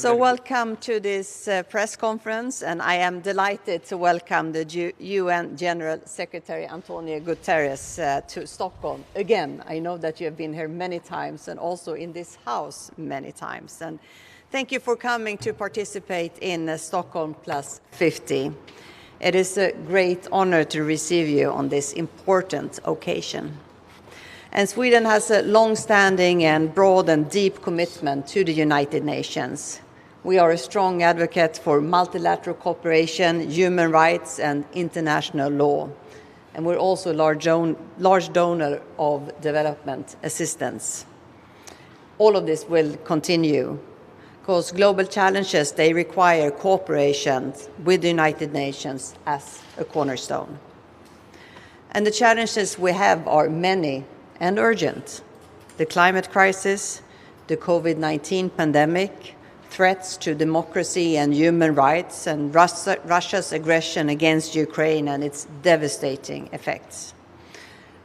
So welcome to this press conference, and I am delighted to welcome the UN General Secretary Антониу Гутерріш to Stockholm again. I know that you have been here many times and also in this house many times. And thank you for coming to participate in Stockholm Plus 50. It is a great honor to receive you on this important occasion. And Sweden has a long-standing and broad and deep commitment to the United Nations. We are a strong advocate for multilateral cooperation, human rights, and international law. And we're also a large donor of development assistance. All of this will continue because global challenges, they require cooperation with the United Nations as a cornerstone. And the challenges we have are many and urgent. The climate crisis, the COVID-19 pandemic, threats to democracy and human rights, and Russia's aggression against Ukraine and its devastating effects.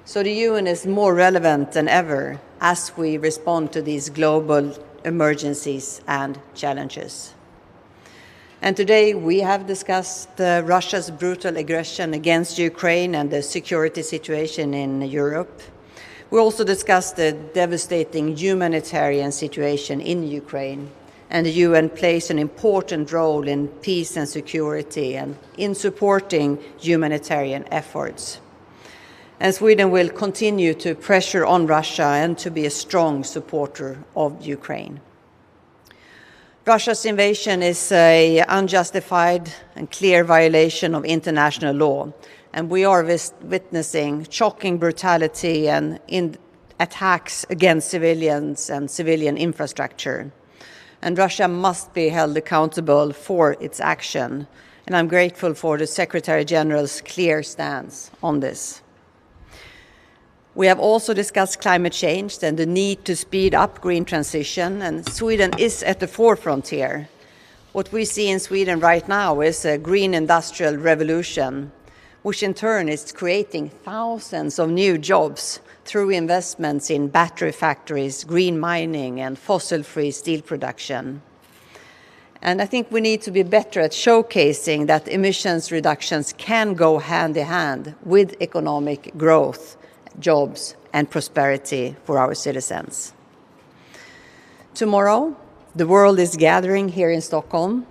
So the UN is more relevant than ever as we respond to these global emergencies and challenges. And today we have discussed Russia's brutal aggression against Ukraine and the security situation in Europe. We also discussed the devastating humanitarian situation in Ukraine, and the UN plays an important role in peace and security and in supporting humanitarian efforts. And Sweden will continue to pressure on Russia and to be a strong supporter of Ukraine. Russia's invasion is an unjustified and clear violation of international law. And we are witnessing shocking brutality and attacks against civilians and civilian infrastructure. And Russia must be held accountable for its action. And I'm grateful for the Secretary General's clear stance on this. We have also discussed climate change and the need to speed up green transition, and Sweden is at the forefront here. What we see in Sweden right now is a green industrial revolution, which in turn is creating thousands of new jobs through investments in battery factories, green mining, and fossil-free steel production. And I think we need to be better at showcasing that emissions reductions can go hand in hand with economic growth, jobs, and prosperity for our citizens. Tomorrow, the world is gathering here in Stockholm.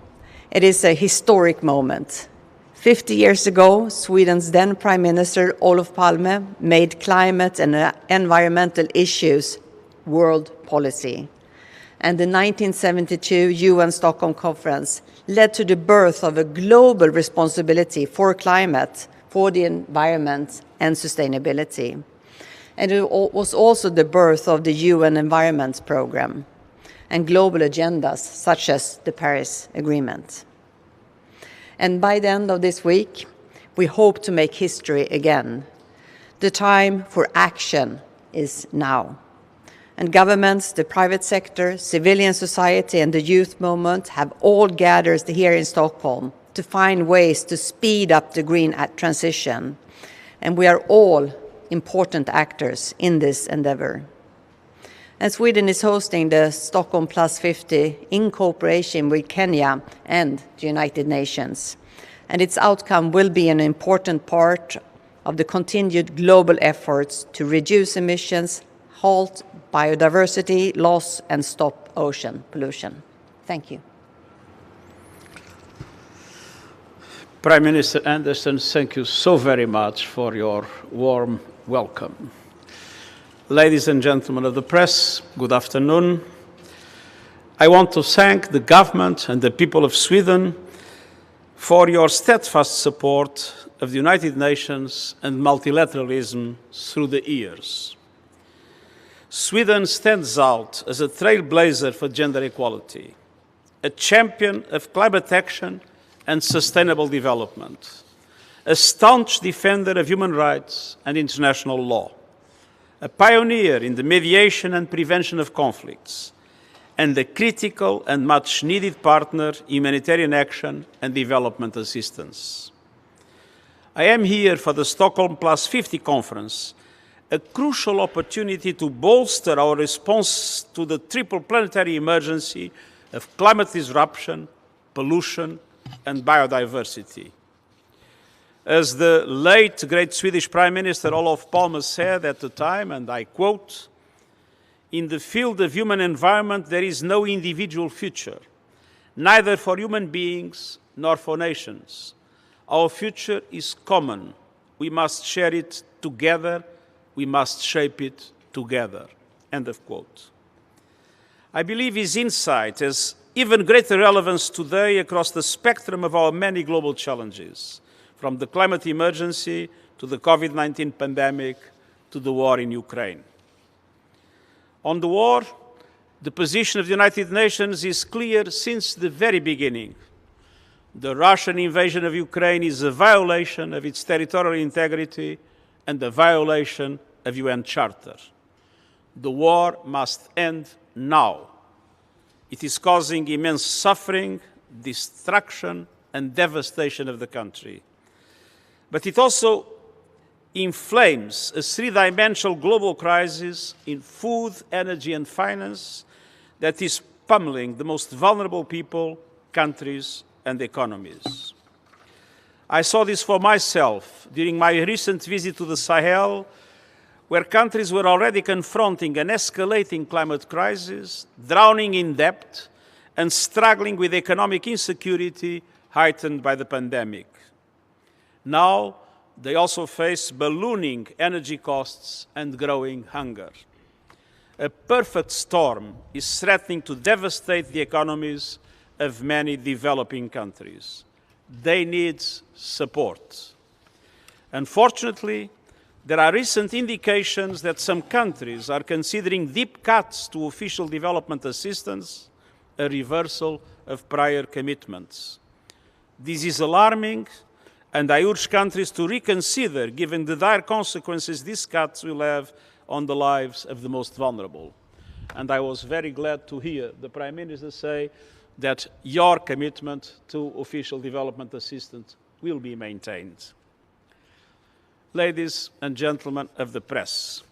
It is a historic moment. 50 years ago, Sweden's then Prime Minister Olof Palme made climate and environmental issues world policy. And the 1972 UN Stockholm Conference led to the birth of a global responsibility for climate, for the environment, and sustainability. And it was also the birth of the UN Environment Programme and global agendas such as the Paris Agreement. And by the end of this week, we hope to make history again. The time for action is now. And governments, the private sector, civilian society, and the youth movement have all gathered here in Stockholm to find ways to speed up the green transition. And we are all important actors in this endeavor. And Sweden is hosting the Stockholm Plus 50 in cooperation with Kenya and the United Nations. And its outcome will be an important part of the continued global efforts to reduce emissions, halt biodiversity loss, and stop ocean pollution. Thank you. Prime Minister Andersson, thank you so very much for your warm welcome. Ladies and gentlemen of the press, good afternoon. I want to thank the government and the people of Sweden for your steadfast support of the United Nations and multilateralism through the years. Sweden stands out as a trailblazer for gender equality, a champion of climate action and sustainable development, a staunch defender of human rights and international law, a pioneer in the mediation and prevention of conflicts, and a critical and much-needed partner in humanitarian action and development assistance. I am here for the Stockholm Plus 50 conference, a crucial opportunity to bolster our response to the triple planetary emergency of climate disruption, pollution, and biodiversity. As the late great Swedish Prime Minister Olof Palme said at the time, and I quote, "In the field of human environment, there is no individual future, neither for human beings nor for nations. Our future is common. We must share it together. We must shape it together." End of quote. I believe his insight has even greater relevance today across the spectrum of our many global challenges, from the climate emergency to the COVID-19 pandemic to the war in Ukraine. On the war, the position of the United Nations is clear since the very beginning. The Russian invasion of Ukraine is a violation of its territorial integrity and a violation of UN Charter. The war must end now. It is causing immense suffering, destruction, and devastation of the country. But it also inflames a three-dimensional global crisis in food, energy, and finance that is pummeling the most vulnerable people, countries, and economies. I saw this for myself during my recent visit to the Sahel, where countries were already confronting an escalating climate crisis, drowning in debt, and struggling with economic insecurity heightened by the pandemic. Now, they also face ballooning energy costs and growing hunger. A perfect storm is threatening to devastate the economies of many developing countries. They need support. Unfortunately, there are recent indications that some countries are considering deep cuts to official development assistance, a reversal of prior commitments. This is alarming, and I urge countries to reconsider, given the dire consequences these cuts will have on the lives of the most vulnerable. And I was very glad to hear the Prime Minister say that your commitment to official development assistance will be maintained. Ladies and gentlemen of the press,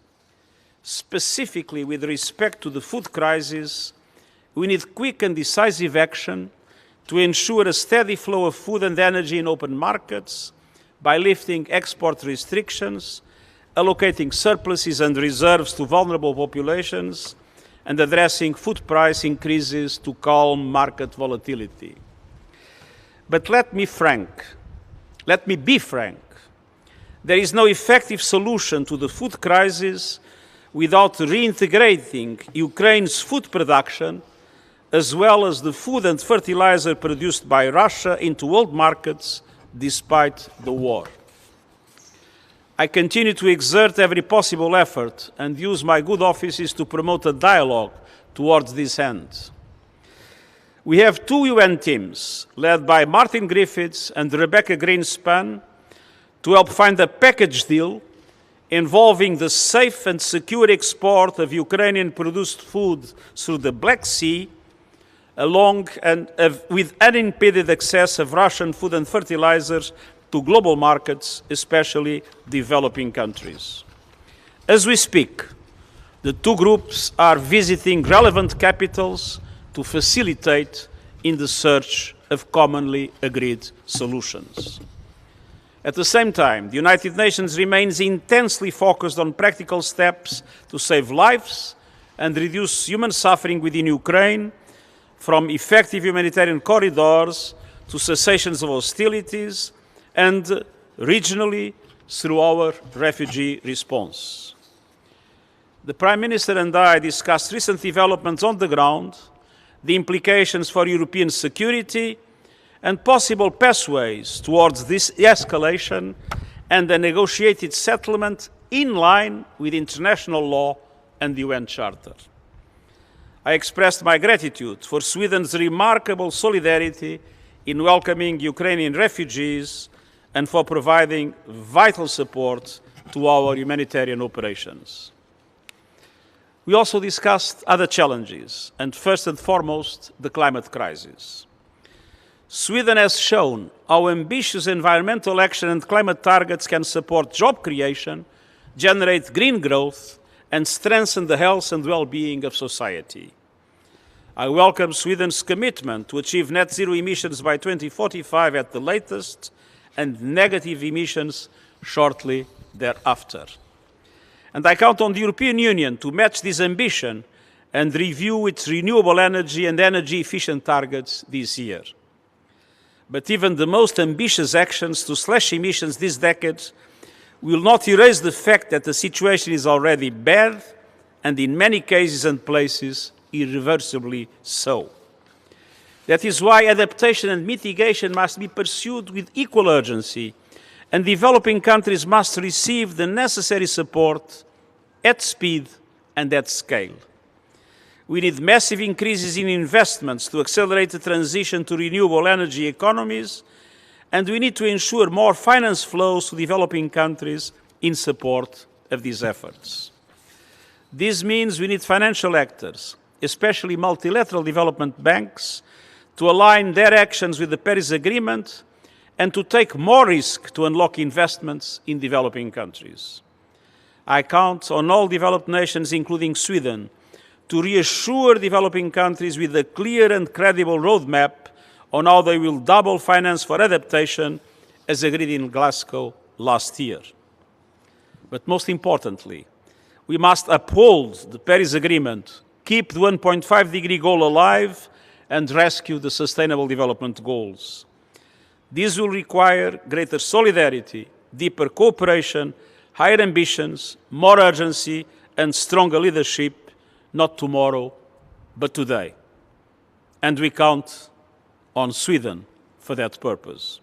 specifically with respect to the food crisis, we need quick and decisive action to ensure a steady flow of food and energy in open markets by lifting export restrictions, allocating surpluses and reserves to vulnerable populations, and addressing food price increases to calm market volatility. But let me be frank. There is no effective solution to the food crisis without reintegrating Ukraine's food production, as well as the food and fertilizer produced by Russia, into world markets despite the war. I continue to exert every possible effort and use my good offices to promote a dialogue towards this end. We have two UN teams, led by Martin Griffiths and Rebecca Greenspan, to help find a package deal involving the safe and secure export of Ukrainian-produced food through the Black Sea, with unimpeded access of Russian food and fertilizers to global markets, especially developing countries. As we speak, the two groups are visiting relevant capitals to facilitate in the search of commonly agreed solutions. At the same time, the United Nations remains intensely focused on practical steps to save lives and reduce human suffering within Ukraine, from effective humanitarian corridors to cessations of hostilities, and regionally through our refugee response. The Prime Minister and I discussed recent developments on the ground, the implications for European security, and possible pathways towards this escalation and a negotiated settlement in line with international law and the UN Charter. I expressed my gratitude for Sweden's remarkable solidarity in welcoming Ukrainian refugees and for providing vital support to our humanitarian operations. We also discussed other challenges, and first and foremost, the climate crisis. Sweden has shown how ambitious environmental action and climate targets can support job creation, generate green growth, and strengthen the health and well-being of society. I welcome Sweden's commitment to achieve net zero emissions by 2045 at the latest and negative emissions shortly thereafter. And I count on the European Union to match this ambition and review its renewable energy and energy efficient targets this year. But even the most ambitious actions to slash emissions this decade will not erase the fact that the situation is already bad and in many cases and places irreversibly so. That is why adaptation and mitigation must be pursued with equal urgency, and developing countries must receive the necessary support at speed and at scale. We need massive increases in investments to accelerate the transition to renewable energy economies, and we need to ensure more finance flows to developing countries in support of these efforts. This means we need financial actors, especially multilateral development banks, to align their actions with the Paris Agreement and to take more risk to unlock investments in developing countries. I count on all developed nations, including Sweden, to reassure developing countries with a clear and credible roadmap on how they will double finance for adaptation as agreed in Glasgow last year. But most importantly, we must uphold the Paris Agreement, keep the 1.5-degree goal alive, and rescue the Sustainable Development Goals. This will require greater solidarity, deeper cooperation, higher ambitions, more urgency, and stronger leadership, not tomorrow, but today. And we count on Sweden for that purpose.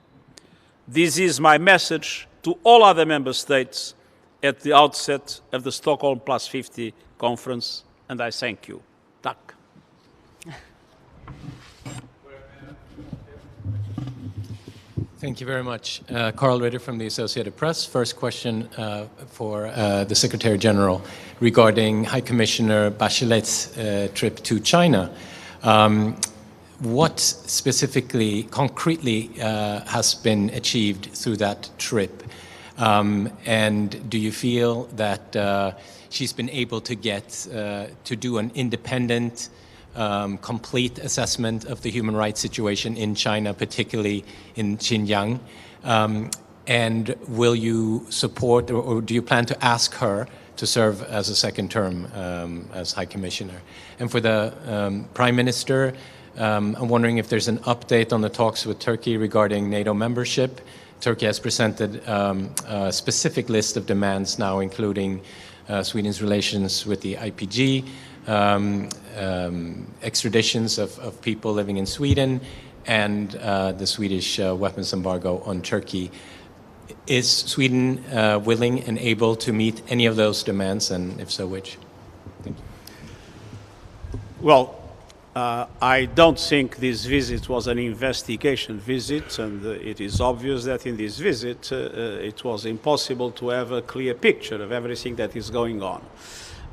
This is my message to all other member states at the outset of the Stockholm Plus 50 conference, and I thank you. Tack. Thank you very much. Carl Ritter from the Associated Press. First question for the Secretary General regarding High Commissioner Bachelet's trip to China. What specifically, concretely, has been achieved through that trip? And do you feel that she's been able to get to do an independent, complete assessment of the human rights situation in China, particularly in Xinjiang? And will you support, or do you plan to ask her to serve as a second term as High Commissioner? And for the Prime Minister, I'm wondering if there's an update on the talks with Turkey regarding NATO membership. Turkey has presented a specific list of demands now, including Sweden's relations with the IPG, extraditions of people living in Sweden, and the Swedish weapons embargo on Turkey. Is Sweden willing and able to meet any of those demands, and if so, which? Thank you. Well, I don't think this visit was an investigation visit, and it is obvious that in this visit it was impossible to have a clear picture of everything that is going on.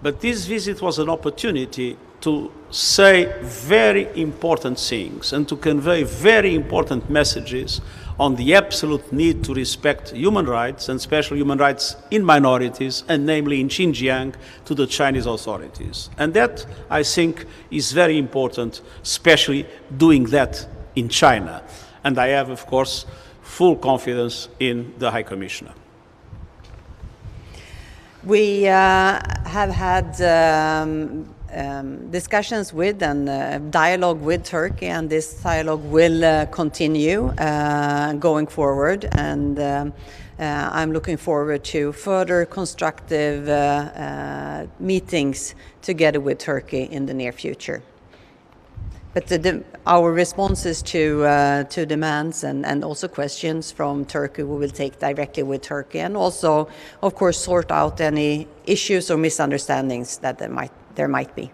But this visit was an opportunity to say very important things and to convey very important messages on the absolute need to respect human rights, and especially human rights in minorities, and namely in Xinjiang, to the Chinese authorities. And that, I think, is very important, especially doing that in China. And I have, of course, full confidence in the High Commissioner. We have had discussions with and dialogue with Turkey, and this dialogue will continue going forward. And I'm looking forward to further constructive meetings together with Turkey in the near future. But our responses to demands and also questions from Turkey, we will take directly with Turkey, and also, of course, sort out any issues or misunderstandings that there might be.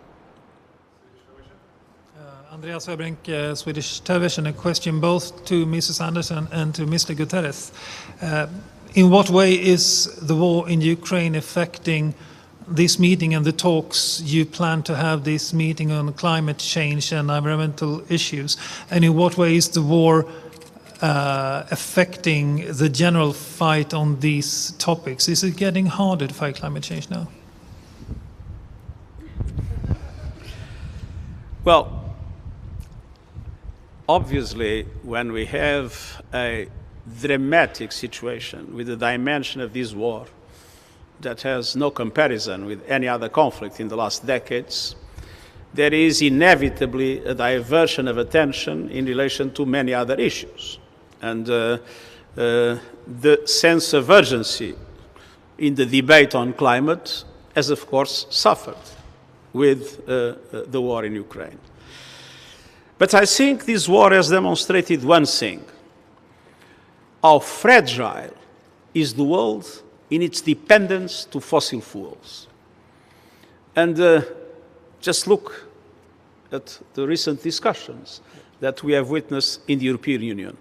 Andreas Öbrink, Swedish Television. A question both to Mrs. Andersson and to Mr. Guterres. In what way is the war in Ukraine affecting this meeting and the talks you plan to have this meeting on climate change and environmental issues? And in what way is the war affecting the general fight on these topics? Is it getting harder to fight climate change now? Well, obviously, when we have a dramatic situation with the dimension of this war that has no comparison with any other conflict in the last decades, there is inevitably a diversion of attention in relation to many other issues. And the sense of urgency in the debate on climate has, of course, suffered with the war in Ukraine. But I think this war has demonstrated one thing: how fragile is the world in its dependence to fossil fuels. And just look at the recent discussions that we have witnessed in the European Union.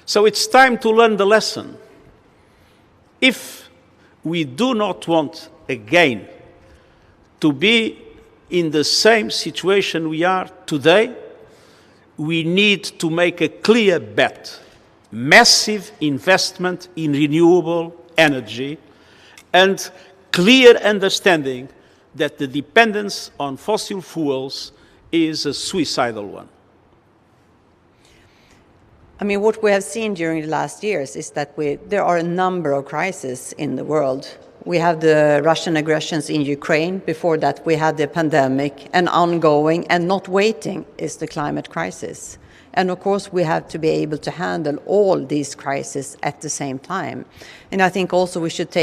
So it's time to learn the lesson. If we do not want again to be in the same situation we are today, we need to make a clear bet: massive investment in renewable energy and clear understanding that the dependence on fossil fuels is a suicidal one. I mean, what we have seen during the last years is that there are a number of crises in the world. We have the Russian aggressions in Ukraine. Before that, we had the pandemic, and ongoing and not waiting is the climate crisis. And of course, we have to be able to handle all these crises at the same time. And I think also we should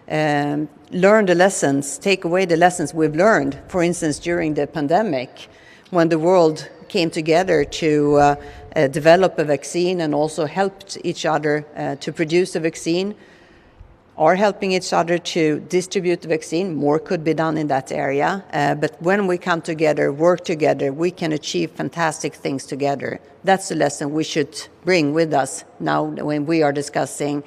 learn the lessons, take away the lessons we've learned, for instance, during the pandemic, when the world came together to develop a vaccine and also helped each other to produce a vaccine, are helping each other to distribute the vaccine. More could be done in that area. But when we come together, work together, we can achieve fantastic things together. That's the lesson we should bring with us now when we are discussing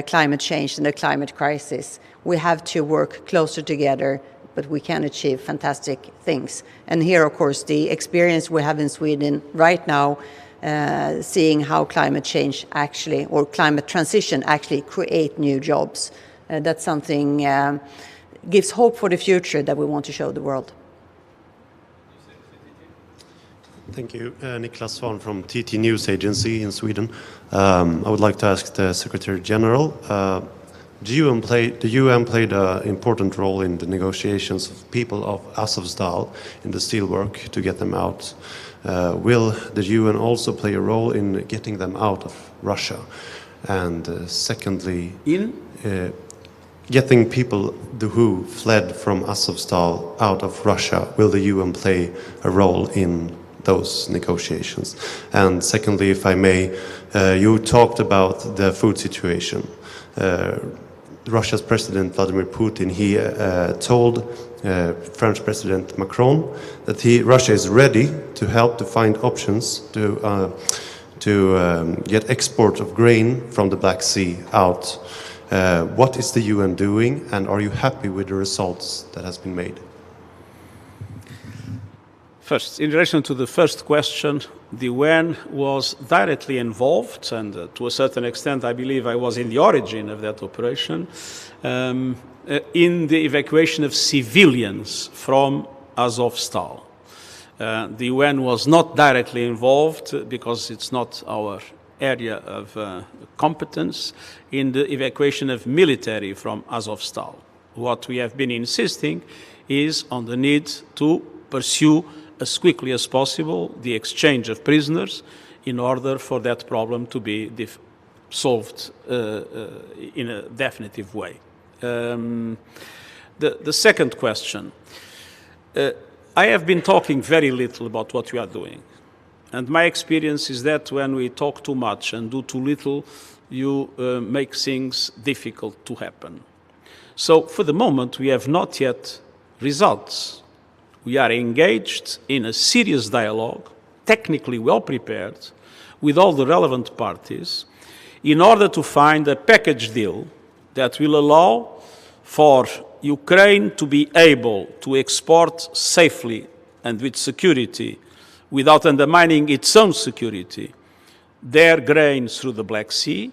climate change and the climate crisis. We have to work closer together, but we can achieve fantastic things. And here, of course, the experience we have in Sweden right now, seeing how climate change actually, or climate transition actually create new jobs. That's something gives hope for the future that we want to show the world. Thank you. Niklas Svan from TT News Agency in Sweden. I would like to ask the Secretary General, the UN played an important role in the negotiations of people of Azovstal in the steelwork to get them out. Will the UN also play a role in getting them out of Russia? And secondly, getting people who fled from Azovstal out of Russia, will the UN play a role in those negotiations? And secondly, if I may, you talked about the food situation. Russia's President Vladimir Putin, he told French President Macron that Russia is ready to help to find options to get export of grain from the Black Sea out. What is the UN doing, and are you happy with the results that has been made? First, in relation to the first question, the UN was directly involved, and to a certain extent, I believe I was in the origin of that operation, in the evacuation of civilians from Azovstal. The UN was not directly involved because it's not our area of competence in the evacuation of military from Azovstal. What we have been insisting is on the need to pursue as quickly as possible the exchange of prisoners in order for that problem to be solved in a definitive way. The second question. I have been talking very little about what we are doing. And my experience is that when we talk too much and do too little, you make things difficult to happen. So for the moment, we have not yet results. We are engaged in a serious dialogue, technically well prepared, with all the relevant parties, in order to find a package deal that will allow for Ukraine to be able to export safely and with security, without undermining its own security, their grain through the Black Sea,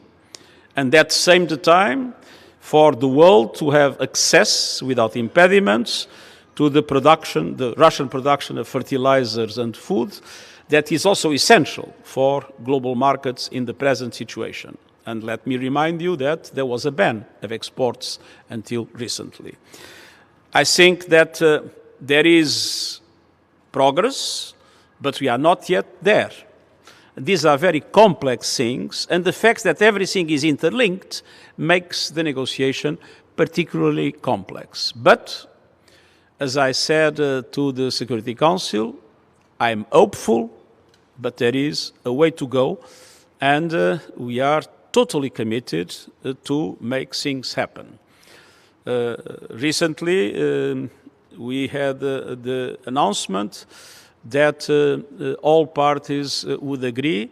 and at the same time for the world to have access without impediments to the Russian production of fertilizers and food that is also essential for global markets in the present situation. And let me remind you that there was a ban of exports until recently. I think that there is progress, but we are not yet there. These are very complex things, and the fact that everything is interlinked makes the negotiation particularly complex. But, as I said to the Security Council, I'm hopeful, but there is a way to go, and we are totally committed to make things happen. Recently, we had the announcement that all parties would agree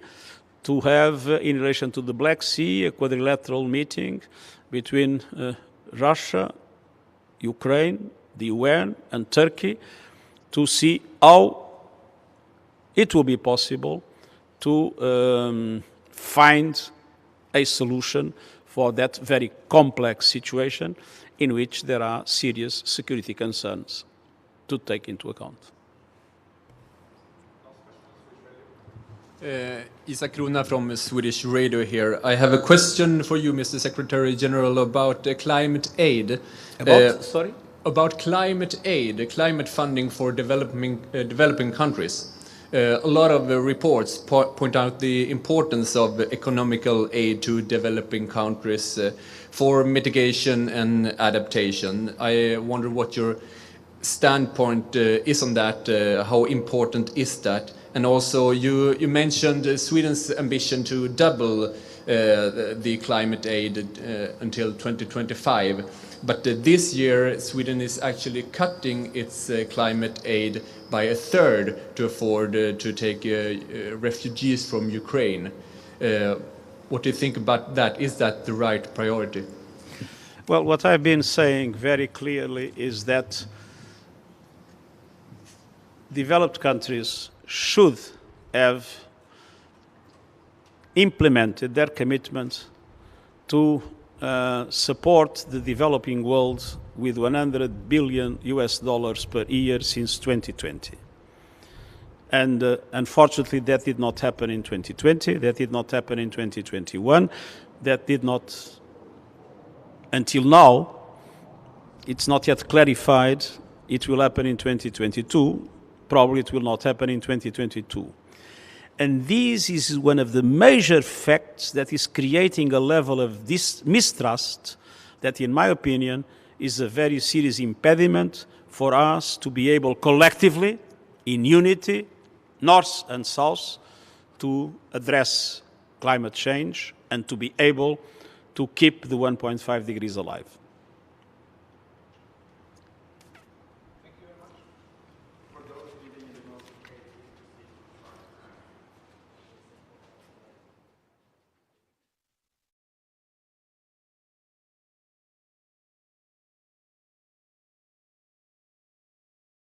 to have, in relation to the Black Sea, a quadrilateral meeting between Russia, Ukraine, the UN, and Turkey to see how it will be possible to find a solution for that very complex situation in which there are serious security concerns to take into account. Isak Krona from Swedish Radio here. I have a question for you, Mr. Secretary General, about climate aid. Sorry? About climate aid, climate funding for developing countries. A lot of reports point out the importance of economical aid to developing countries for mitigation and adaptation. I wonder what your standpoint is on that. How important is that? And also, you mentioned Sweden's ambition to double the climate aid until 2025. But this year, Sweden is actually cutting its climate aid by a third to afford to take refugees from Ukraine. What do you think about that? Is that the right priority? Well, what I've been saying very clearly is that developed countries should have implemented their commitment to support the developing world with $100 billion per year since 2020. And unfortunately, that did not happen in 2020, that did not happen in 2021, that did not, until now, it's not yet clarified, it will happen in 2022, probably it will not happen in 2022. And this is one of the major facts that is creating a level of mistrust that, in my opinion, is a very serious impediment for us to be able collectively, in unity, North and South, to address climate change and to be able to keep the 1.5 degrees alive.